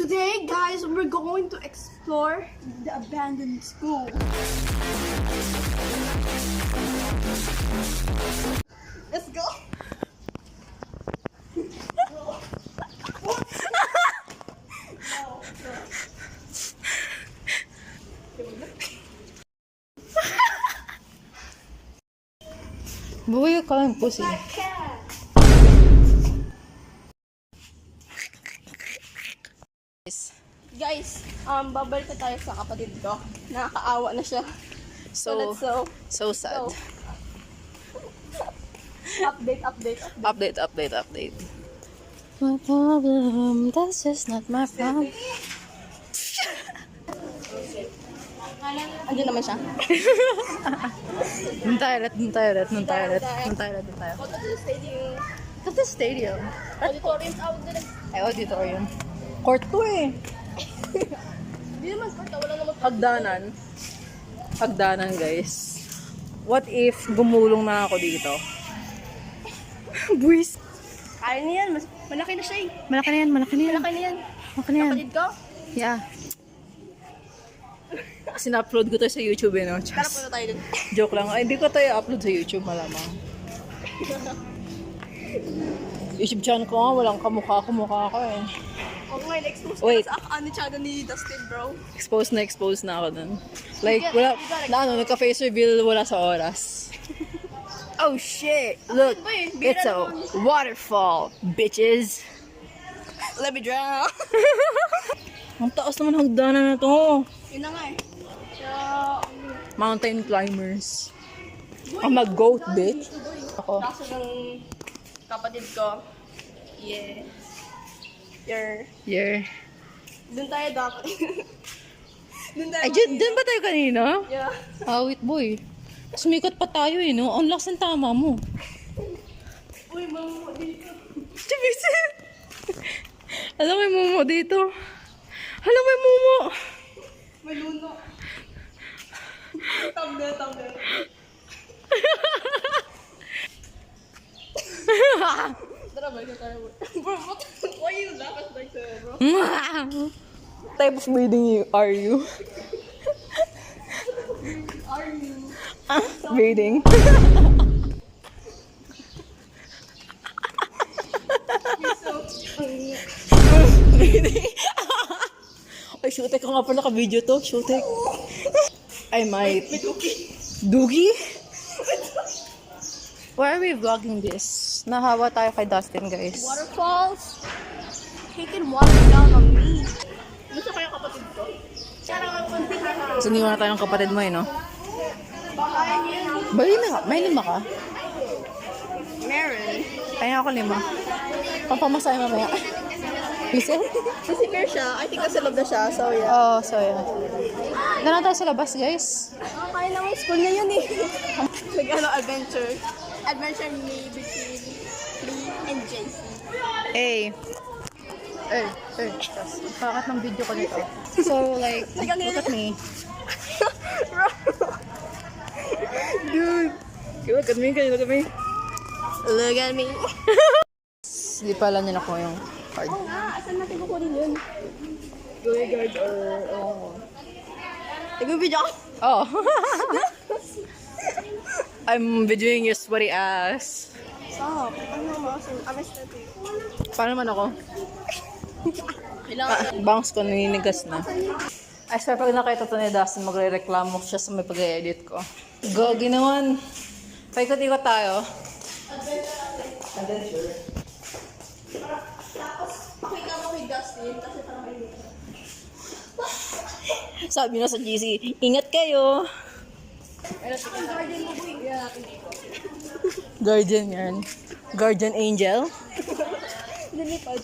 Today, guys, we're going to explore the abandoned school. Let's go. Buhay ka lang pussy. Guys, babalik na tayo sa kapatid ko. Nakakaawa na siya. So So, sad. update. My problem, that's just not my problem. Andiyan naman siya. Nung tayo. Go to the stadium. Ito the stadium. Auditorium out din. Ay, auditorium. Court to eh. Hindi naman kwarta, wala naman. Hagdanan guys. What if gumulong na ako dito? Buwis. Kaya niyan, malaki na siya eh. Malaki na yan. Malaki na yan. Kapatid ko? Yeah. Sina-upload ko to sa YouTube eh, no? Tara punta tayo dun. Joke lang. Ay, hindi ko tayo upload sa YouTube, malamang. YouTube channel ko nga, walang kamukha ko eh. Oo nga, na-expose ko Wait. sa ano channel ni Dustin, bro. Expose na ako dun. Like, wala, nagka-face reveal, wala sa oras. Oh shit! Look, it's a waterfall, bitches! Let me drown. Ang taas naman hagdanan na to. Yun na nga eh. So, Mountain climbers. Ang mag-goat, bitch. Ako. kaso ng kapatid ko, yeah. Yeah. Dun tayo dapat. Dun tayo. Ay, dyan ba tayo kanina? Yeah. Awit boy. Sumikat pa tayo eh, no? Ang lakas ng tama mo. Uy, mamumo dito. Chibisit! Alam may mumo dito. Alam may mumo. May luno. Thumbnail. Tara, balik na tayo. Bro, why you laugh like that, bro? Type of breathing are you? Are you? Breathing. You're so... Breathing. Ay, shootek ko nga pa naka-video to. Shootek. I might. Doogie? Why are we vlogging this? Nahawa tayo kay Dustin, guys. Waterfalls. Taking water down on me. Gusto kaya kapatid ko? Sana magpunta ka. Siniwan na tayo ng kapatid mo, eh, no? Baka yan. May lima ka? Meron. Kaya ako lima. Pampamasay mamaya. Listen? Nasiker siya. I think nasa loob na siya. So, yeah. Oh, so yeah. Doon na tayo sa labas, guys. Kaya naman school niya yun eh. Nag-ano, adventure. Adventure me between me and JC. Hey. Pakat ng video ko nito. So, like, look at me. Dude. Look at me, look at me. Look at me. Hindi pala niya nakuha yung card. Oo nga, asan natin kukunin yun? Going guard or... Nag-video ako. Oh. I'm videoing your sweaty ass. Stop. Ano mo? Amis natin. Paano naman ako? Kailangan. Bangs ko, naninigas na. I swear, pag nakita to ni Dustin, magre-reklamo siya sa may pag-edit ko. Go, ginawan. Paikot-ikot tayo. Adventure. Tapos, pakita mo kay Dustin kasi parang may dito. Sabi na sa GC, ingat kayo. Pero ang garden mo, boy. Kaya natin dito. Guardian yan. Guardian angel. Nilipad.